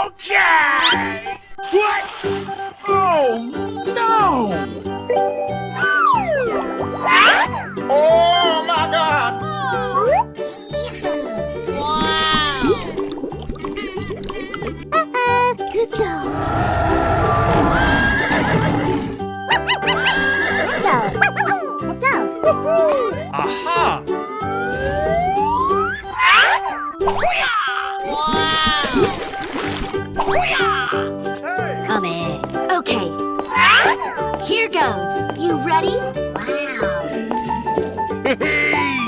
Okay! What? Oh, no! Oh, my God! Good job. Let's go. Aha! Come in. Okay. Here goes. You ready? Wow. Hey!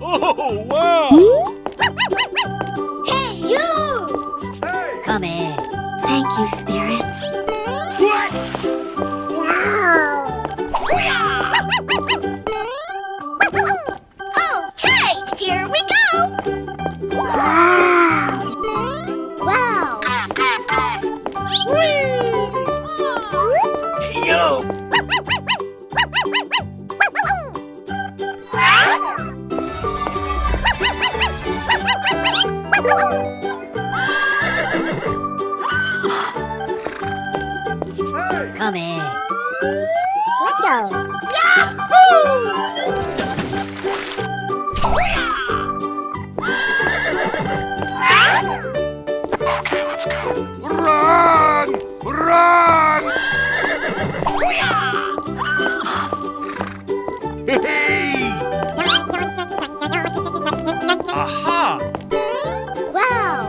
Oh, wow! Hey, you! Come in. Thank you, spirits. What? Wow. Okay, here we go. Wow. Wow. Hey, you! Come in. Let's go. Let's go. Run! Run! Hey! Aha! Wow.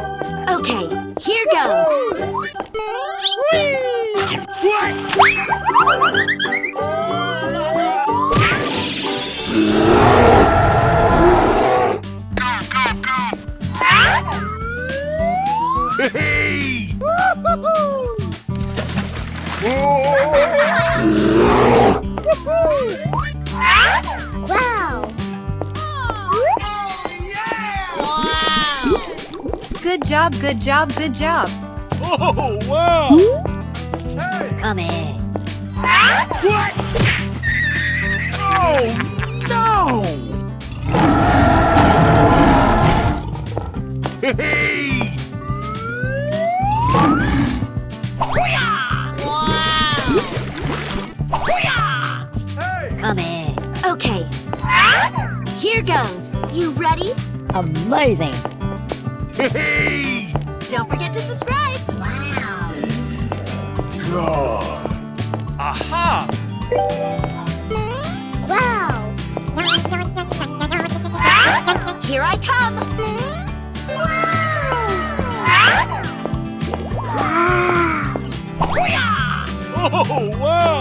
Okay, here goes. What? Hey! Wow. Good job, good job, good job. Oh, wow! Come in. What? Oh, no! Hey! Come in. Okay. Here goes. You ready? Amazing. Hey! Don't forget to subscribe. Wow. God! Aha! Wow. Here I come. Wow. Oh, wow!